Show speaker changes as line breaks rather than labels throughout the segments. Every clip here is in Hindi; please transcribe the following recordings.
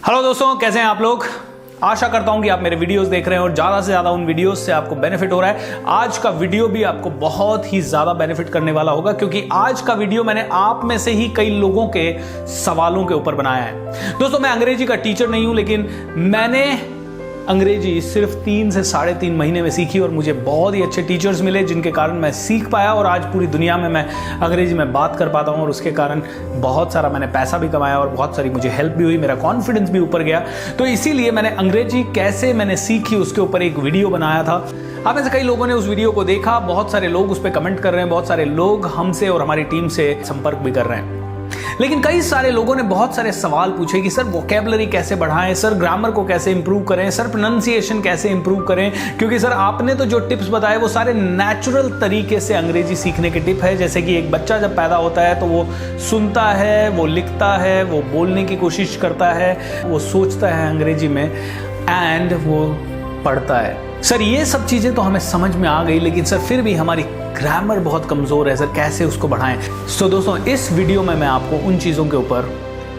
हेलो दोस्तों, कैसे हैं आप लोग। आशा करता हूं कि आप मेरे वीडियोस देख रहे हैं और ज़्यादा से ज़्यादा उन वीडियोस से आपको बेनिफिट हो रहा है। आज का वीडियो भी आपको बहुत ही ज़्यादा बेनिफिट करने वाला होगा, क्योंकि आज का वीडियो मैंने आप में से ही कई लोगों के सवालों के ऊपर बनाया है। दोस्तों, मैं अंग्रेजी का टीचर नहीं हूं, लेकिन मैंने अंग्रेजी सिर्फ 3 से 3.5 महीने में सीखी और मुझे बहुत ही अच्छे टीचर्स मिले, जिनके कारण मैं सीख पाया और आज पूरी दुनिया में मैं अंग्रेजी में बात कर पाता हूँ और उसके कारण बहुत सारा मैंने पैसा भी कमाया और बहुत सारी मुझे हेल्प भी हुई, मेरा कॉन्फिडेंस भी ऊपर गया। तो इसीलिए मैंने अंग्रेजी कैसे मैंने सीखी उसके ऊपर एक वीडियो बनाया था। आप में से कई लोगों ने उस वीडियो को देखा, बहुत सारे लोग उस पर कमेंट कर रहे हैं, बहुत सारे लोग हमसे और हमारी टीम से संपर्क भी कर रहे हैं। लेकिन कई सारे लोगों ने बहुत सारे सवाल पूछे कि सर वोकैबुलरी कैसे बढ़ाएं, सर ग्रामर को कैसे इंप्रूव करें, सर प्रोनंसिएशन कैसे इंप्रूव करें, क्योंकि सर आपने तो जो टिप्स बताए वो सारे नेचुरल तरीके से अंग्रेजी सीखने के टिप है। जैसे कि एक बच्चा जब पैदा होता है तो वो सुनता है, वो लिखता है, वो बोलने की कोशिश करता है, वो सोचता है अंग्रेजी में एंड वो पढ़ता है। सर ये सब चीज़ें तो हमें समझ में आ गई, लेकिन सर फिर भी हमारी ग्रामर बहुत कमज़ोर है, सर कैसे उसको बढ़ाएं। सो दोस्तों, इस वीडियो में मैं आपको उन चीज़ों के ऊपर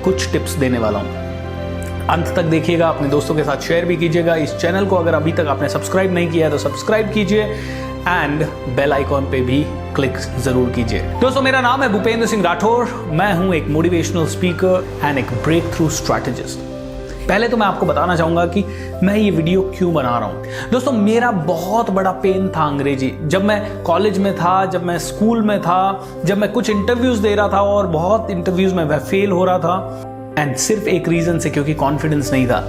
कुछ टिप्स देने वाला हूं। अंत तक देखिएगा, अपने दोस्तों के साथ शेयर भी कीजिएगा। इस चैनल को अगर अभी तक आपने सब्सक्राइब नहीं किया है तो सब्सक्राइब कीजिए एंड बेल आइकॉन पे भी क्लिक जरूर कीजिए। दोस्तों, मेरा नाम है भूपेंद्र सिंह राठौर। मैं हूं एक मोटिवेशनल स्पीकर एंड एक ब्रेक थ्रू स्ट्रैटेजिस्ट। पहले तो मैं आपको बताना चाहूंगा कि मैं ये वीडियो क्यों बना रहा हूं। दोस्तों, मेरा बहुत बड़ा पेन था अंग्रेजी। जब मैं कॉलेज में था, जब मैं स्कूल में था, जब मैं कुछ इंटरव्यूज दे रहा था और बहुत इंटरव्यूज में मैं फेल हो रहा था, एंड सिर्फ एक रीजन से, क्योंकि कॉन्फिडेंस नहीं था।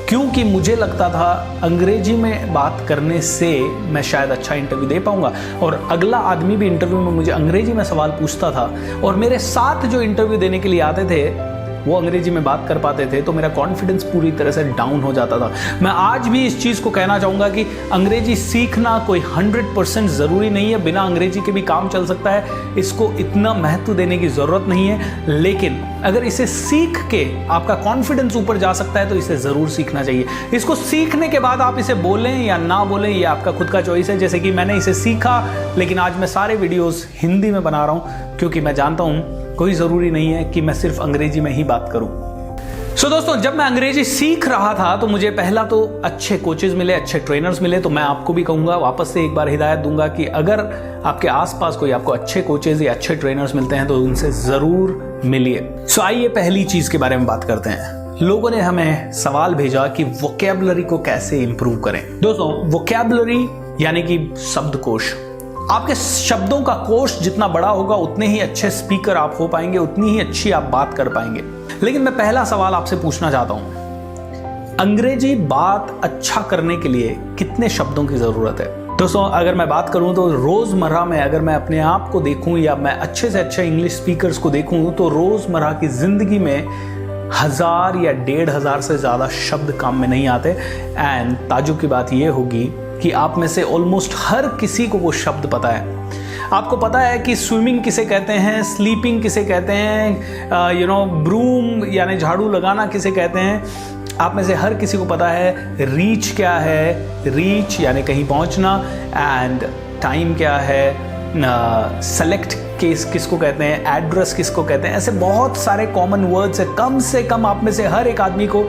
क्योंकि मुझे लगता था अंग्रेजी में बात करने से मैं शायद अच्छा इंटरव्यू दे पाऊंगा, और अगला आदमी भी इंटरव्यू में मुझे अंग्रेजी में सवाल पूछता था और मेरे साथ जो इंटरव्यू देने के लिए आते थे वो अंग्रेजी में बात कर पाते थे, तो मेरा कॉन्फिडेंस पूरी तरह से डाउन हो जाता था। मैं आज भी इस चीज़ को कहना चाहूँगा कि अंग्रेजी सीखना कोई 100% ज़रूरी नहीं है। बिना अंग्रेजी के भी काम चल सकता है, इसको इतना महत्व देने की ज़रूरत नहीं है। लेकिन अगर इसे सीख के आपका कॉन्फिडेंस ऊपर जा सकता है तो इसे ज़रूर सीखना चाहिए। इसको सीखने के बाद आप इसे बोलें या ना बोलें, ये आपका खुद का चॉइस है। जैसे कि मैंने इसे सीखा, लेकिन आज मैं सारे वीडियोज़ हिंदी में बना रहा हूँ, क्योंकि मैं जानता हूँ कोई ज़रूरी नहीं है कि मैं सिर्फ अंग्रेजी में ही बात करूं। सो दोस्तों, जब मैं अंग्रेजी सीख रहा था तो मुझे पहला तो अच्छे कोचेस मिले, अच्छे ट्रेनर्स मिले। तो मैं आपको भी कहूँगा, वापस से एक बार हिदायत दूंगा कि अगर आपके आसपास कोई आपको अच्छे कोचेस या अच्छे ट्रेनर्स मिलते हैं तो उनसे ज़रूर मिलिए। सो आइए पहली चीज़ के बारे में बात करते हैं। लोगों ने हमें सवाल भेजा कि वोकैबुलरी को कैसे इंप्रूव करें। दोस्तों, वोकैबुलरी यानी कि शब्दकोश। आपके शब्दों का कोश जितना बड़ा होगा उतने ही अच्छे स्पीकर आप हो पाएंगे, उतनी ही अच्छी आप बात कर पाएंगे। लेकिन मैं पहला सवाल आपसे पूछना चाहता हूं, अंग्रेजी बात अच्छा करने के लिए कितने शब्दों की जरूरत है। दोस्तों, अगर मैं बात करूं तो रोजमर्रा में अगर मैं अपने आप को देखूं या मैं अच्छे से अच्छे इंग्लिश स्पीकर्स को देखूं तो रोजमर्रा की जिंदगी में 1000 या 1500 से ज्यादा शब्द काम में नहीं आते। एंड ताजुब की बात यह होगी कि आप में से ऑलमोस्ट हर किसी को वो शब्द पता है। आपको पता है कि स्विमिंग किसे कहते हैं, स्लीपिंग किसे कहते हैं, ब्रूम यानी झाड़ू लगाना किसे कहते हैं। आप में से हर किसी को पता है रीच क्या है, रीच यानी कहीं पहुंचना, एंड टाइम क्या है, सेलेक्ट केस किसको कहते हैं, एड्रेस किसको कहते हैं। ऐसे बहुत सारे कॉमन वर्ड्स है। कम से कम आप में से हर एक आदमी को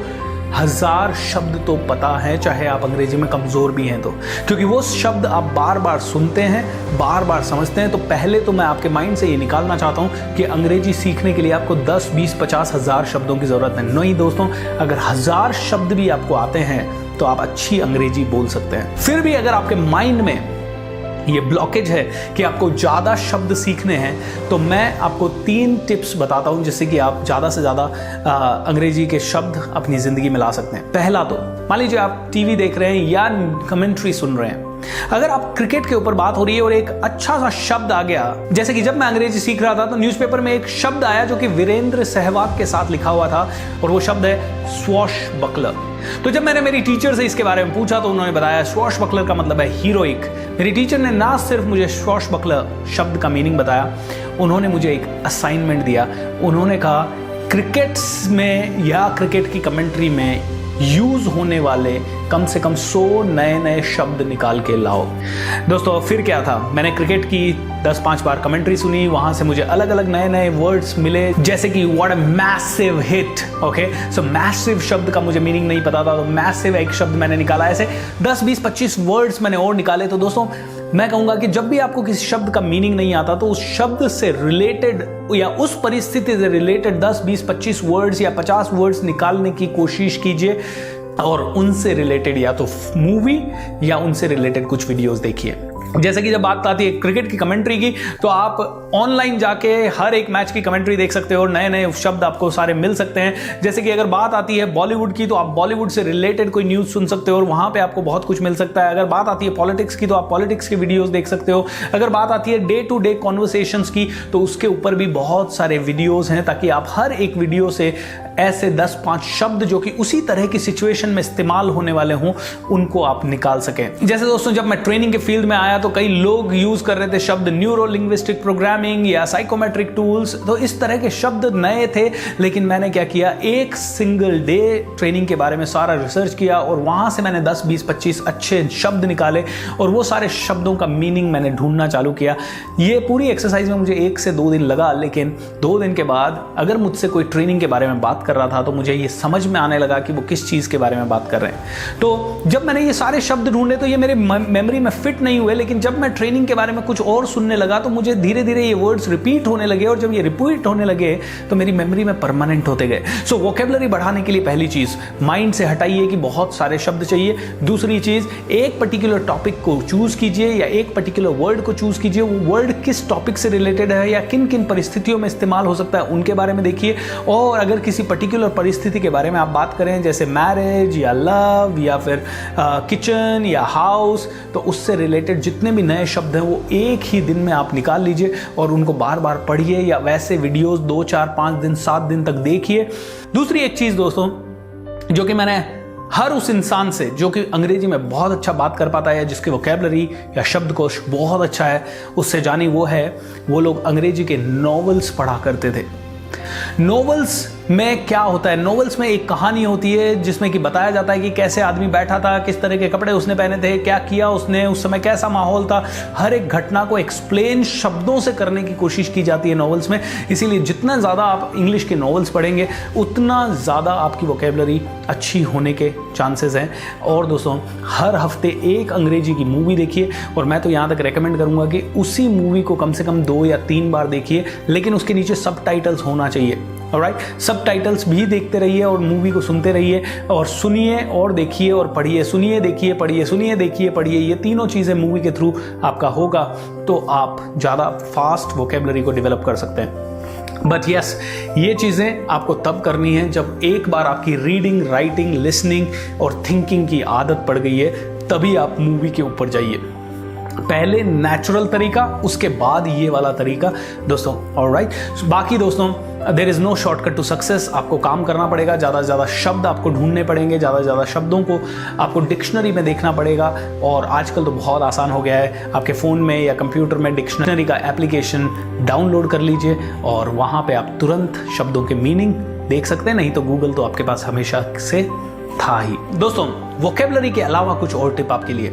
1000 शब्द तो पता है, चाहे आप अंग्रेजी में कमज़ोर भी हैं तो, क्योंकि वो शब्द आप बार बार सुनते हैं, बार बार समझते हैं। तो पहले तो मैं आपके माइंड से ये निकालना चाहता हूँ कि अंग्रेजी सीखने के लिए आपको 10, 20, 50 हज़ार शब्दों की ज़रूरत है। नहीं दोस्तों, अगर 1000 शब्द भी आपको आते हैं तो आप अच्छी अंग्रेजी बोल सकते हैं। फिर भी अगर आपके माइंड में ये ब्लॉकेज है कि आपको ज़्यादा शब्द सीखने हैं, तो मैं आपको 3 टिप्स बताता हूं जिससे कि आप ज़्यादा से ज़्यादा अंग्रेजी के शब्द अपनी ज़िंदगी में ला सकते हैं। पहला तो मान लीजिए आप टीवी देख रहे हैं या कमेंट्री सुन रहे हैं। अगर आप क्रिकेट के ऊपर बात हो रही है और एक अच्छा सा शब्द आ गया, जैसे कि जब मैं अंग्रेजी सीख रहा था तो न्यूज़पेपर में एक शब्द आया जो कि वीरेंद्र सहवाग के साथ लिखा हुआ था, और वो शब्द है स्वॉशबकलर। तो जब मैंने मेरी टीचर से इसके बारे में पूछा तो उन्होंने बताया स्वॉशबकलर का मतलब है हीरोइक। मेरी टीचर ने ना सिर्फ मुझे स्वॉशबकलर शब्द का मीनिंग बताया, उन्होंने मुझे एक असाइनमेंट दिया। उन्होंने कहा क्रिकेट में या क्रिकेट की कमेंट्री में यूज होने वाले कम से कम 100 नए नए शब्द निकाल के लाओ। दोस्तों फिर क्या था, मैंने क्रिकेट की 10-5 बार कमेंट्री सुनी, वहां से मुझे अलग अलग नए नए वर्ड्स मिले, जैसे कि what a massive hit. Okay, so massive शब्द का मुझे मीनिंग नहीं पता था, तो मैसिव एक शब्द मैंने निकाला। ऐसे 10, 20, 25 वर्ड्स मैंने और निकाले। तो दोस्तों मैं कहूंगा कि जब भी आपको किसी शब्द का मीनिंग नहीं आता तो उस शब्द से रिलेटेड या उस परिस्थिति से रिलेटेड 10, 20, 25 वर्ड्स या 50 वर्ड्स निकालने की कोशिश कीजिए और उनसे रिलेटेड या तो मूवी या उनसे रिलेटेड कुछ वीडियोस देखिए। जैसे कि जब बात आती है क्रिकेट की कमेंट्री की, तो आप ऑनलाइन जाके हर एक मैच की कमेंट्री देख सकते हो और नए नए शब्द आपको सारे मिल सकते हैं। जैसे कि अगर बात आती है बॉलीवुड की, तो आप बॉलीवुड से रिलेटेड कोई न्यूज़ सुन सकते हो और वहाँ पे आपको बहुत कुछ मिल सकता है। अगर बात आती है पॉलिटिक्स की, तो आप पॉलिटिक्स के वीडियोस देख सकते हो। अगर बात आती है डे टू डे कॉन्वर्सेशंस की, तो उसके ऊपर भी बहुत सारे वीडियोस हैं, ताकि आप हर एक वीडियो से ऐसे 10-5 शब्द जो कि उसी तरह की सिचुएशन में इस्तेमाल होने वाले हों, उनको आप निकाल सकें। जैसे दोस्तों जब मैं ट्रेनिंग के फील्ड में आया तो कई लोग यूज कर रहे थे शब्द न्यूरो लिंग्विस्टिक प्रोग्रामिंग या साइकोमेट्रिक टूल्स, तो इस तरह के शब्द नए थे। लेकिन मैंने क्या किया, एक सिंगल डे ट्रेनिंग के बारे में सारा रिसर्च किया और वहां से मैंने 10, 20, 25 अच्छे शब्द निकाले और वो सारे शब्दों का मीनिंग मैंने ढूंढना चालू किया। ये पूरी एक्सरसाइज में मुझे 1 से 2 दिन लगा, लेकिन 2 दिन के बाद अगर मुझसे कोई ट्रेनिंग के बारे में बात कर रहा था तो मुझे ये समझ में आने लगा कि वो किस चीज के बारे में बात कर रहे हैं। तो जब मैंने ये सारे शब्द ढूंढे तो ये मेरे मेमोरी में फिट नहीं हुए, लेकिन जब मैं ट्रेनिंग के बारे में कुछ और सुनने लगा तो मुझे धीरे धीरे ये वर्ड्स रिपीट होने लगे और जब ये रिपीट होने लगे तो मेरी मेमोरी में परमानेंट होते गए। सो वोकेबलरी बढ़ाने के लिए पहली चीज, माइंड से हटाइए कि बहुत सारे शब्द चाहिए। दूसरी चीज, एक पर्टिकुलर टॉपिक को चूज कीजिए या एक पर्टिकुलर वर्ड को चूज कीजिए। वो वर्ड किस टॉपिक से रिलेटेड है या किन किन परिस्थितियों में इस्तेमाल हो सकता है उनके बारे में देखिए। और अगर किसी पर्टिकुलर परिस्थिति के बारे में आप बात करें, जैसे मैरिज या लव या फिर किचन या हाउस, तो उससे रिलेटेड जितने भी नए शब्द हैं वो एक ही दिन में आप निकाल लीजिए और उनको बार बार पढ़िए या वैसे वीडियोस 2, 4, 5 दिन, 7 दिन तक देखिए। दूसरी एक चीज दोस्तों जो कि मैंने हर उस इंसान से जो कि अंग्रेजी में बहुत अच्छा बात कर पाता है, जिसके वोकैबुलरी या शब्दकोश बहुत अच्छा है, उससे जानी वो है, वो लोग अंग्रेजी के नॉवेल्स पढ़ा करते थे। नॉवेल्स में क्या होता है, नॉवेल्स में एक कहानी होती है जिसमें कि बताया जाता है कि कैसे आदमी बैठा था, किस तरह के कपड़े उसने पहने थे, क्या किया उसने, उस समय कैसा माहौल था। हर एक घटना को एक्सप्लेन शब्दों से करने की कोशिश की जाती है नॉवेल्स में। इसीलिए जितना ज़्यादा आप इंग्लिश के नॉवेल्स पढ़ेंगे उतना ज़्यादा आपकी वोकैबुलरी अच्छी होने के चांसेस हैं। और दोस्तों हर हफ्ते एक अंग्रेजी की मूवी देखिए और मैं तो यहाँ तक रेकमेंड करूँगा कि उसी मूवी को कम से कम 2 या 3 बार देखिए, लेकिन उसके नीचे सबटाइटल्स होना चाहिए। ऑलराइट, सबटाइटल्स भी देखते रहिए और मूवी को सुनते रहिए और सुनिए और देखिए और पढ़िए, सुनिए देखिए पढ़िए, सुनिए देखिए पढ़िए। ये तीनों चीज़ें मूवी के थ्रू आपका होगा तो आप ज़्यादा फास्ट वोकैबुलरी को डेवलप कर सकते हैं। बट यस, ये चीज़ें आपको तब करनी है जब एक बार आपकी रीडिंग, राइटिंग, लिसनिंग और थिंकिंग की आदत पड़ गई है, तभी आप मूवी के ऊपर जाइए। पहले नेचुरल तरीका, उसके बाद ये वाला तरीका दोस्तों। ऑलराइट, बाकी दोस्तों there is no shortcut to success. आपको काम करना पड़ेगा, ज़्यादा से ज़्यादा शब्द आपको ढूंढने पड़ेंगे, ज़्यादा से ज़्यादा शब्दों को आपको डिक्शनरी में देखना पड़ेगा। और आजकल तो बहुत आसान हो गया है, आपके फ़ोन में या कंप्यूटर में डिक्शनरी का एप्लीकेशन डाउनलोड कर लीजिए और वहाँ पर आप तुरंत शब्दों के मीनिंग देख सकते हैं। नहीं तो गूगल तो आपके पास हमेशा से था ही। दोस्तों वोकैबुलरी के अलावा कुछ और टिप आपके लिए।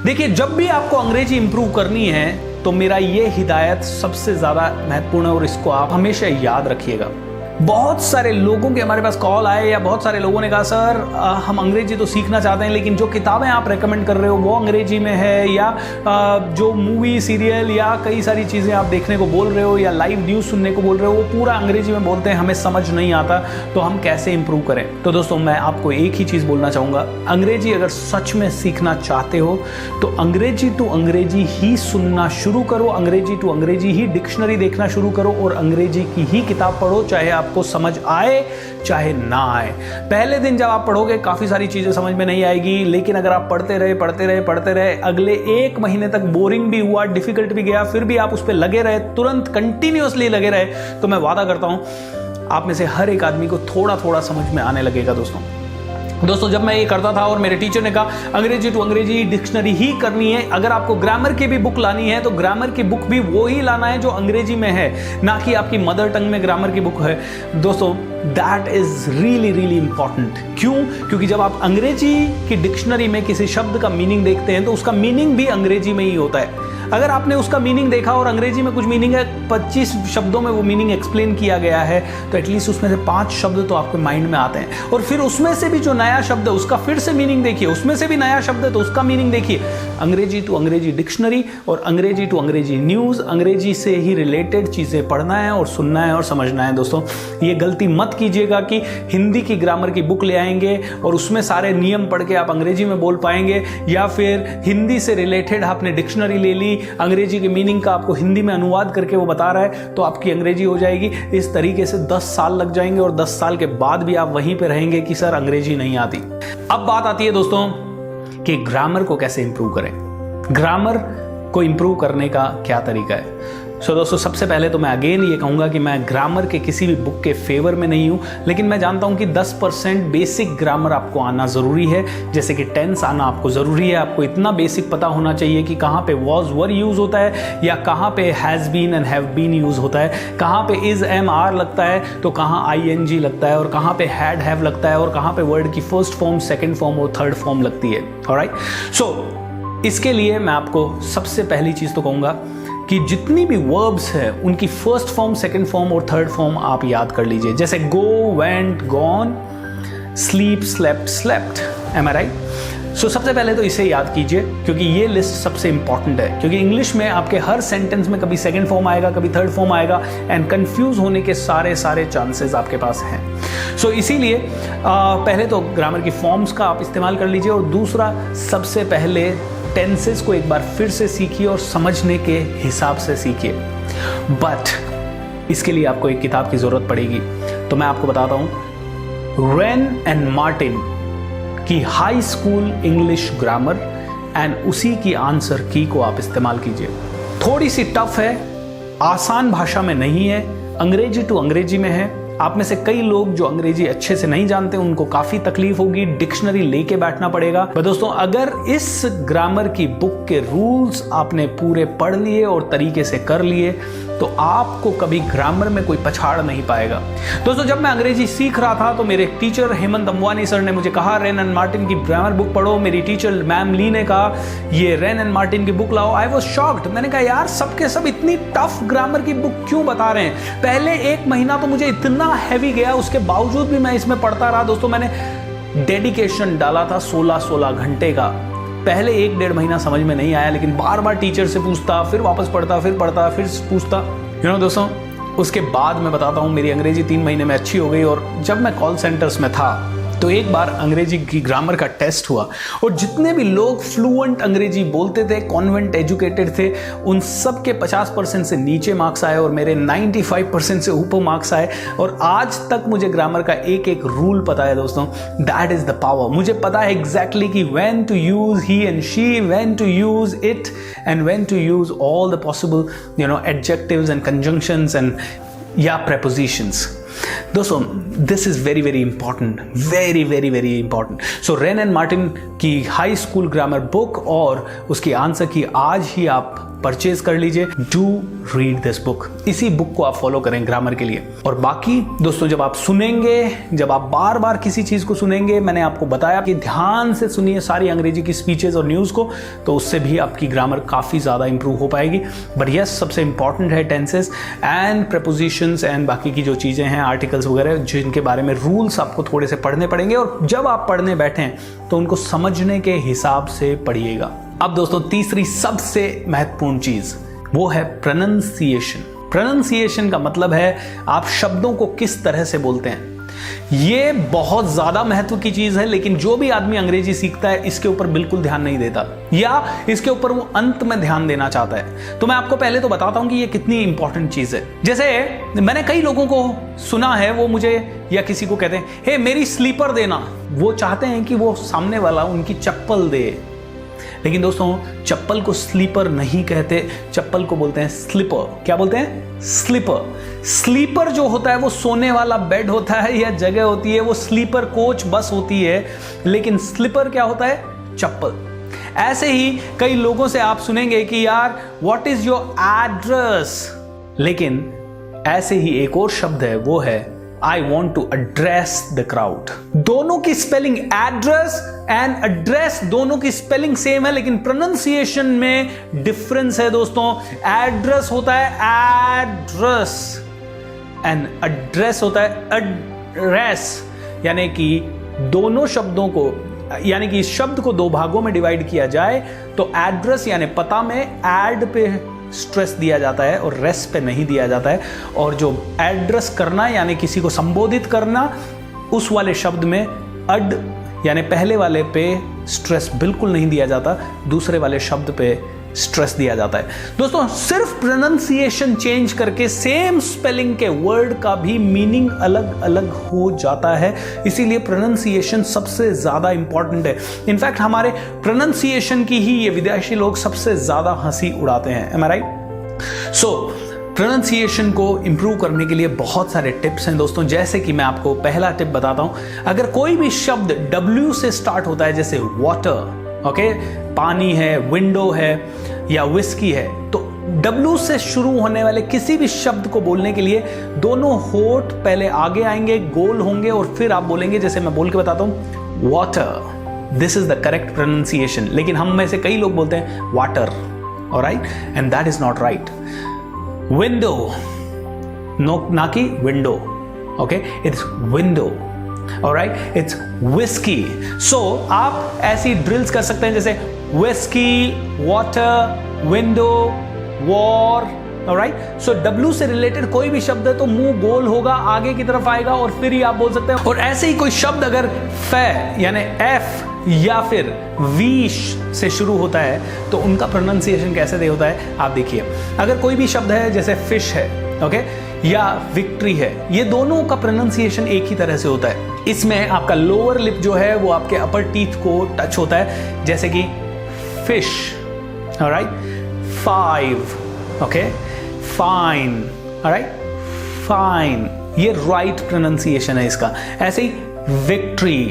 देखिए, जब भी आपको अंग्रेजी इंप्रूव करनी है तो मेरा ये हिदायत सबसे ज़्यादा महत्वपूर्ण है और इसको आप हमेशा याद रखिएगा। बहुत सारे लोगों के हमारे पास कॉल आए या बहुत सारे लोगों ने कहा सर हम अंग्रेजी तो सीखना चाहते हैं लेकिन जो किताबें आप रेकमेंड कर रहे हो वो अंग्रेजी में है, या जो मूवी, सीरियल या कई सारी चीज़ें आप देखने को बोल रहे हो या लाइव न्यूज़ सुनने को बोल रहे हो वो पूरा अंग्रेजी में बोलते हैं, हमें समझ नहीं आता, तो हम कैसे इंप्रूव करें। तो दोस्तों मैं आपको एक ही चीज़ बोलना चाहूँगा, अंग्रेजी अगर सच में सीखना चाहते हो तो अंग्रेजी टू अंग्रेजी ही सुनना शुरू करो, अंग्रेजी टू अंग्रेजी ही डिक्शनरी देखना शुरू करो और अंग्रेजी की ही किताब पढ़ो, चाहे आपको समझ आए चाहे ना आए। पहले दिन जब आप पढ़ोगे काफी सारी चीजें समझ में नहीं आएगी, लेकिन अगर आप पढ़ते रहे अगले 1 महीने तक बोरिंग भी हुआ, डिफिकल्ट भी गया, फिर भी आप उस पर लगे रहे, तुरंत कंटिन्यूअसली लगे रहे, तो मैं वादा करता हूं आप में से हर एक आदमी को थोड़ा थोड़ा समझ में आने लगेगा। दोस्तों जब मैं ये करता था और मेरे टीचर ने कहा अंग्रेजी टू अंग्रेजी डिक्शनरी ही करनी है, अगर आपको ग्रामर की भी बुक लानी है तो ग्रामर की बुक भी वो ही लाना है जो अंग्रेजी में है, ना कि आपकी मदर टंग में ग्रामर की बुक है। दोस्तों that is really really important. क्यों? क्योंकि जब आप अंग्रेजी की डिक्शनरी में किसी शब्द का मीनिंग देखते हैं तो उसका मीनिंग भी अंग्रेजी में ही होता है। अगर आपने उसका मीनिंग देखा और अंग्रेजी में कुछ मीनिंग है, 25 शब्दों में वो मीनिंग एक्सप्लेन किया गया है, तो एटलीस्ट उसमें से 5 शब्द तो आपके माइंड में आते हैं। और फिर उसमें से भी जो नया शब्द है उसका फिर से मीनिंग देखिए, उसमें से भी नया शब्द है तो उसका मीनिंग देखिए। अंग्रेजी टू अंग्रेजी डिक्शनरी और अंग्रेजी टू अंग्रेजी न्यूज़, अंग्रेजी से ही रिलेटेड चीज़ें पढ़ना है और सुनना है और समझना है। दोस्तों, ये गलती मत कीजिएगा कि हिंदी की ग्रामर की बुक ले आएंगे और उसमें सारे नियम पढ़ के आप अंग्रेजी में बोल पाएंगे, या फिर हिंदी से रिलेटेड आपने डिक्शनरी ले ली, अंग्रेजी के मीनिंग का आपको हिंदी में अनुवाद करके वो बता रहा है तो आपकी अंग्रेजी हो जाएगी। इस तरीके से 10 साल लग जाएंगे और 10 साल के बाद भी आप वहीं पे रहेंगे कि सर अंग्रेजी नहीं आती। अब बात आती है दोस्तों कि ग्रामर को कैसे इंप्रूव करें। ग्रामर को इंप्रूव करने का क्या तरीका है? दोस्तों, सबसे पहले तो मैं अगेन ये कहूँगा कि मैं ग्रामर के किसी भी बुक के फेवर में नहीं हूँ, लेकिन मैं जानता हूँ कि 10% बेसिक ग्रामर आपको आना ज़रूरी है। जैसे कि टेंस आना आपको ज़रूरी है। आपको इतना बेसिक पता होना चाहिए कि कहाँ पे वॉज वर यूज़ होता है, या कहाँ पे has been and have been use होता है, कहाँ पे इज़ एम आर लगता है तो कहाँ ING लगता है, और कहाँ पे हैड हैव लगता है, और कहाँ पे वर्ड की फर्स्ट फॉर्म, सेकेंड फॉर्म और थर्ड फॉर्म लगती है। ऑलराइट, इसके लिए मैं आपको सबसे पहली चीज़ तो कहूँगा कि जितनी भी वर्ब्स है उनकी फर्स्ट फॉर्म, सेकंड फॉर्म और थर्ड फॉर्म आप याद कर लीजिए। जैसे go, went, gone, sleep, slept, slept. Am I right? सबसे पहले तो इसे याद कीजिए क्योंकि ये लिस्ट सबसे इंपॉर्टेंट है, क्योंकि इंग्लिश में आपके हर सेंटेंस में कभी सेकंड फॉर्म आएगा, कभी थर्ड फॉर्म आएगा, एंड कंफ्यूज होने के सारे चांसेस आपके पास हैं। इसीलिए पहले तो ग्रामर की फॉर्म्स का आप इस्तेमाल कर लीजिए, और दूसरा सबसे पहले टेंसेस को एक बार फिर से सीखिए और समझने के हिसाब से सीखिए। बट इसके लिए आपको एक किताब की जरूरत पड़ेगी, तो मैं आपको बताता हूं, रेन एंड मार्टिन की high school English grammar, and उसी की आंसर की को आप इस्तेमाल कीजिए। थोड़ी सी टफ है, आसान भाषा में नहीं है, अंग्रेजी टू अंग्रेजी में है। आप में से कई लोग जो अंग्रेजी अच्छे से नहीं जानते उनको काफी तकलीफ होगी, डिक्शनरी लेके बैठना पड़ेगा। पर दोस्तों, अगर इस ग्रामर की बुक के रूल्स आपने पूरे पढ़ लिए और तरीके से कर लिए तो आपको कभी ग्रामर में कोई पछाड़ नहीं पाएगा। दोस्तों, जब मैं अंग्रेजी सीख रहा था तो मेरे टीचर हेमंत अंबानी सर ने मुझे कहा रेन एंड मार्टिन की ग्रामर बुक पढ़ो। मेरी टीचर मैम ली ने कहा ये रेन एंड मार्टिन की बुक लाओ। I was shocked. मैंने कहा यार, सबके सब इतनी टफ ग्रामर की बुक क्यों बता रहे हैं? पहले 1 महीना तो मुझे इतना हैवी गया, उसके बावजूद भी मैं इसमें पढ़ता रहा। दोस्तों, मैंने डेडिकेशन डाला था 16 घंटे का। पहले 1-1.5 महीना समझ में नहीं आया, लेकिन बार बार टीचर से पूछता, फिर वापस पढ़ता, फिर पढ़ता, फिर पूछता। दोस्तों, उसके बाद मैं बताता हूँ मेरी अंग्रेजी 3 महीने में अच्छी हो गई। और जब मैं कॉल सेंटर्स में था तो एक बार अंग्रेजी की ग्रामर का टेस्ट हुआ, और जितने भी लोग फ्लुएंट अंग्रेजी बोलते थे, कॉन्वेंट एजुकेटेड थे, उन सब के 50% से नीचे मार्क्स आए और मेरे 95% से ऊपर मार्क्स आए। और आज तक मुझे ग्रामर का एक रूल पता है दोस्तों। That is the power. मुझे पता है एग्जैक्टली कि when to use he and she, when to use it, and when to use all the possible adjectives and conjunctions and या prepositions। दोस्तों, this is very very important, very very very important. Wren and Martin की हाई स्कूल ग्रामर बुक और उसकी आंसर की आज ही आप परचेज कर लीजिए। Do read this book. इसी बुक को आप फॉलो करें ग्रामर के लिए। और बाकी दोस्तों, जब आप सुनेंगे, जब आप बार बार किसी चीज को सुनेंगे, मैंने आपको बताया कि ध्यान से सुनिए सारी अंग्रेजी की स्पीचेस और न्यूज को, तो उससे भी आपकी ग्रामर काफी ज्यादा इंप्रूव हो पाएगी। बट यस, सबसे इंपॉर्टेंट है टेंसेस एंड प्रेपोजिशंस एंड बाकी की जो चीजें हैं, आर्टिकल्स वगैरह, जिनके बारे में रूल्स आपको थोड़े से पढ़ने पड़ेंगे। और जब आप पढ़ने बैठें तो उनको समझने के हिसाब से पढ़िएगा। अब दोस्तों, तीसरी सबसे महत्वपूर्ण चीज वो है प्रोनंसिएशन। प्रोनंसिएशन का मतलब है आप शब्दों को किस तरह से बोलते हैं। ये बहुत ज्यादा महत्व की चीज है, लेकिन जो भी आदमी अंग्रेजी सीखता है इसके ऊपर बिल्कुल ध्यान नहीं देता, या इसके ऊपर वो अंत में ध्यान देना चाहता है। तो मैं आपको पहले तो बताता हूं कि ये कितनी इंपॉर्टेंट चीज है। जैसे मैंने कई लोगों को सुना है, वो मुझे या किसी को कहते हैं, हे मेरी स्लीपर देना। वो चाहते हैं कि वो सामने वाला उनकी चप्पल दे, लेकिन दोस्तों, चप्पल को स्लीपर नहीं कहते, चप्पल को बोलते हैं स्लीपर। क्या बोलते हैं? स्लीपर। स्लीपर जो होता है वो सोने वाला बेड होता है या जगह होती है, वो स्लीपर कोच बस होती है। लेकिन स्लीपर क्या होता है? चप्पल। ऐसे ही कई लोगों से आप सुनेंगे कि यार व्हाट इज योर एड्रेस, लेकिन ऐसे ही एक और शब्द है, वो है I want to address the crowd. दोनों की स्पेलिंग एड्रेस एंड एड्रेस दोनों की स्पेलिंग सेम है, लेकिन प्रोनाउंसिएशन में डिफरेंस है दोस्तों। एड्रेस होता है एड्रेस एंड एड्रेस होता है एड्रेस, यानी कि दोनों शब्दों को, यानी कि इस शब्द को दो भागों में डिवाइड किया जाए तो एड्रेस यानी पता में एड पे स्ट्रेस दिया जाता है और रेस पे नहीं दिया जाता है, और जो एड्रेस करना यानी किसी को संबोधित करना, उस वाले शब्द में अड यानी पहले वाले पे स्ट्रेस बिल्कुल नहीं दिया जाता, दूसरे वाले शब्द पे स्ट्रेस दिया जाता है। दोस्तों सिर्फ प्रोनाउंसिएशन चेंज करके सेम स्पेलिंग के वर्ड का भी मीनिंग अलग अलग हो जाता है, इसीलिए प्रोनाउंसिएशन सबसे ज्यादा इंपॉर्टेंट है। इनफैक्ट हमारे प्रोनाउंसिएशन की ही ये विदेशी लोग सबसे ज्यादा हंसी उड़ाते हैं। M I right? So pronunciation को इंप्रूव करने के लिए बहुत सारे टिप्स हैं दोस्तों, जैसे कि मैं आपको पहला टिप बताता हूं। अगर कोई भी शब्द W से स्टार्ट होता है, जैसे वाटर, ओके, पानी है, विंडो है या विस्की है, तो W से शुरू होने वाले किसी भी शब्द को बोलने के लिए दोनों होठ पहले आगे आएंगे, गोल होंगे, और फिर आप बोलेंगे, जैसे मैं बोल के बताता हूं, water. This is the correct pronunciation. लेकिन हम में से कई लोग बोलते हैं water, alright, and that is not right. Window, no, ना कि window, okay, it's window, alright, it's whisky. So आप ऐसी ड्रिल्स कर सकते हैं, जैसे whisky, water, window, war, alright. So W से रिलेटेड कोई भी शब्द है तो मुंह गोल होगा, आगे की तरफ आएगा, और फिर ही आप बोल सकते हैं। और ऐसे ही कोई शब्द अगर फ यानी F या फिर वीश से शुरू होता है तो उनका प्रोनाउंसिएशन कैसे होता है आप देखिए। अगर कोई भी शब्द है जैसे फिश है, ओके, या विक्ट्री है, ये दोनों का प्रोनाउंसिएशन एक ही तरह से होता है। इसमें आपका लोअर लिप जो है वो आपके अपर टीथ को टच होता है, जैसे कि fish, alright, 5, okay, fine, alright, fine, ये राइट प्रोनाउंसिएशन है इसका। ऐसे ही विक्ट्री,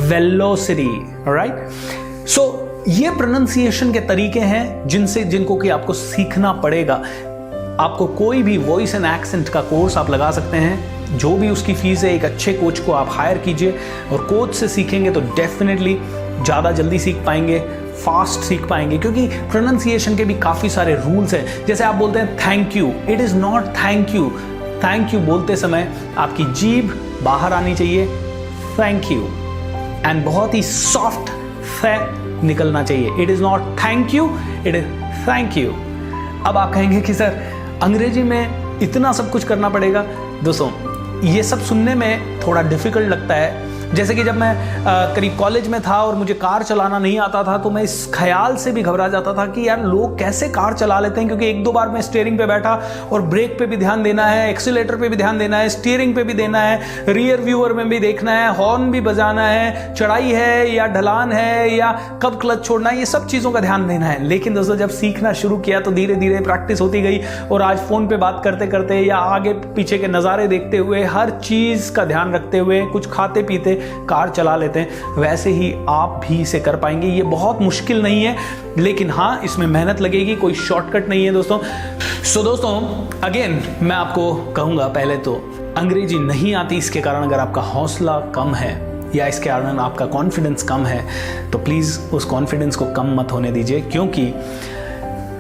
वेलोसिटी, ऑलराइट। सो ये प्रोनाउंसिएशन के तरीके हैं जिनको कि आपको सीखना पड़ेगा। आपको कोई भी वॉइस एंड एक्सेंट का कोर्स आप लगा सकते हैं, जो भी उसकी फीस है, एक अच्छे कोच को आप हायर कीजिए, और कोच से सीखेंगे तो डेफिनेटली ज़्यादा जल्दी सीख पाएंगे, फास्ट सीख पाएंगे, क्योंकि प्रोनाउंसिएशन के भी काफ़ी सारे रूल्स हैं। जैसे आप बोलते हैं thank you, it is not thank you. Thank you बोलते समय आपकी जीभ बाहर आनी चाहिए, थैंक यू, एंड बहुत ही सॉफ्ट फ निकलना चाहिए। It is not thank you, it is thank you. अब आप कहेंगे कि सर अंग्रेजी में इतना सब कुछ करना पड़ेगा। दोस्तों ये सब सुनने में थोड़ा डिफिकल्ट लगता है। जैसे कि जब मैं करीब कॉलेज में था और मुझे कार चलाना नहीं आता था, तो मैं इस ख्याल से भी घबरा जाता था कि यार लोग कैसे कार चला लेते हैं, क्योंकि एक दो बार मैं स्टीयरिंग पे बैठा और ब्रेक पे भी ध्यान देना है, एक्सीलेटर पे भी ध्यान देना है, स्टीयरिंग पे भी देना है, रियर व्यूअर में भी देखना है, हॉर्न भी बजाना है, चढ़ाई है या ढलान है या कब क्लच छोड़ना है, ये सब चीज़ों का ध्यान देना है। लेकिन दोस्तों जब सीखना शुरू किया तो धीरे धीरे प्रैक्टिस होती गई, और आज फ़ोन पे बात करते करते या आगे पीछे के नज़ारे देखते हुए, हर चीज़ का ध्यान रखते हुए, कुछ खाते पीते कार चला लेते हैं। वैसे ही आप भी इसे कर पाएंगे। ये बहुत मुश्किल नहीं है, लेकिन हाँ इसमें मेहनत लगेगी, कोई शॉर्टकट नहीं है दोस्तों। सो दोस्तों अगेन मैं आपको कहूँगा, पहले तो अंग्रेजी नहीं आती इसके कारण अगर आपका हौसला कम है या इसके कारण आपका कॉन्फिडेंस कम है, तो प्लीज़ उस कॉन्फिडेंस को कम मत होने दीजिए, क्योंकि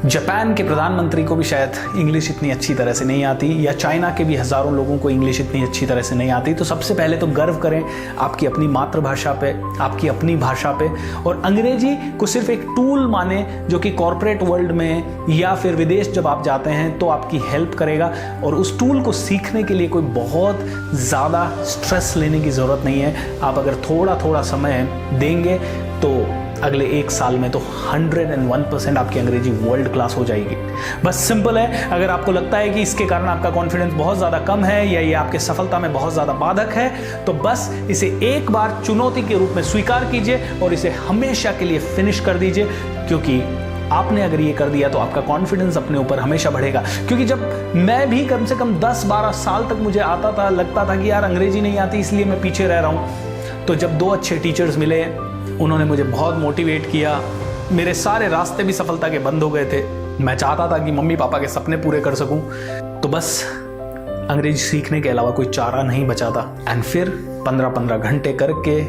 जापान के प्रधानमंत्री को भी शायद इंग्लिश इतनी अच्छी तरह से नहीं आती, या चाइना के भी हज़ारों लोगों को इंग्लिश इतनी अच्छी तरह से नहीं आती। तो सबसे पहले तो गर्व करें आपकी अपनी मातृभाषा पे, आपकी अपनी भाषा पे, और अंग्रेजी को सिर्फ एक टूल माने जो कि कॉरपोरेट वर्ल्ड में या फिर विदेश जब आप जाते हैं तो आपकी हेल्प करेगा। और उस टूल को सीखने के लिए कोई बहुत ज़्यादा स्ट्रेस लेने की ज़रूरत नहीं है। आप अगर थोड़ा थोड़ा समय देंगे तो अगले 1 साल में तो 101% आपकी अंग्रेजी वर्ल्ड क्लास हो जाएगी। बस सिंपल है। अगर आपको लगता है कि इसके कारण आपका कॉन्फिडेंस बहुत ज़्यादा कम है या ये आपके सफलता में बहुत ज़्यादा बाधक है, तो बस इसे एक बार चुनौती के रूप में स्वीकार कीजिए और इसे हमेशा के लिए फिनिश कर दीजिए, क्योंकि आपने अगर ये कर दिया तो आपका कॉन्फिडेंस अपने ऊपर हमेशा बढ़ेगा। क्योंकि जब मैं भी कम से कम 10-12 साल तक मुझे आता था, लगता था कि यार अंग्रेजी नहीं आती इसलिए मैं पीछे रह रहा हूँ, तो जब 2 अच्छे टीचर्स मिले, उन्होंने मुझे बहुत मोटिवेट किया, मेरे सारे रास्ते भी सफलता के बंद हो गए थे। मैं चाहता था कि मम्मी पापा के सपने पूरे कर सकूं, तो बस अंग्रेजी सीखने के अलावा कोई चारा नहीं बचा था। एंड फिर 15-15 घंटे करके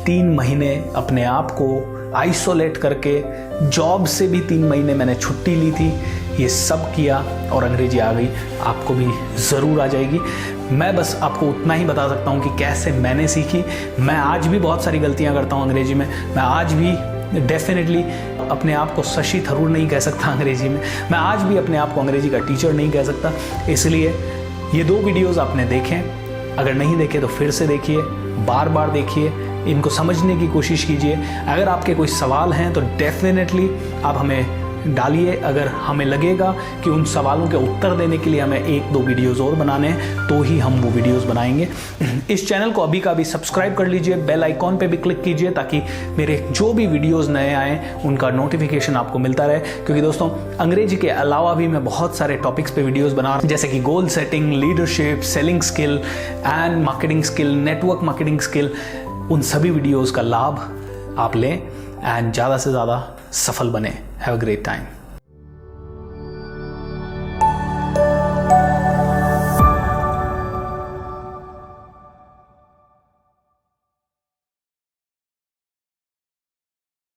3 महीने अपने आप को आइसोलेट करके, जॉब से भी 3 महीने मैंने छुट्टी ली थी, ये सब किया और अंग्रेजी आ गई। आपको भी ज़रूर आ जाएगी। मैं बस आपको उतना ही बता सकता हूँ कि कैसे मैंने सीखी। मैं आज भी बहुत सारी गलतियाँ करता हूँ अंग्रेजी में। मैं आज भी डेफिनेटली अपने आप को शशि थरूर नहीं कह सकता अंग्रेजी में। मैं आज भी अपने आप को अंग्रेजी का टीचर नहीं कह सकता। इसलिए ये 2 वीडियोज़ आपने देखें, अगर नहीं देखे तो फिर से देखिए, बार बार देखिए, इनको समझने की कोशिश कीजिए। अगर आपके कोई सवाल हैं तो डेफिनेटली आप हमें डालिए। अगर हमें लगेगा कि उन सवालों के उत्तर देने के लिए हमें 1-2 वीडियोज़ और बनाने हैं तो ही हम वो वीडियोज़ बनाएंगे। इस चैनल को अभी का अभी सब्सक्राइब कर लीजिए, बेल आइकॉन पे भी क्लिक कीजिए ताकि मेरे जो भी वीडियोज़ नए आएँ उनका नोटिफिकेशन आपको मिलता रहे। क्योंकि दोस्तों अंग्रेजी के अलावा भी मैं बहुत सारे टॉपिक्स पे वीडियोज़ बना रहा हूँ, जैसे कि goal setting, leadership, selling skill and marketing skill, network marketing skill. उन सभी वीडियोज़ का लाभ आप लें एंड ज़्यादा से ज़्यादा सफल बने। Have a great time.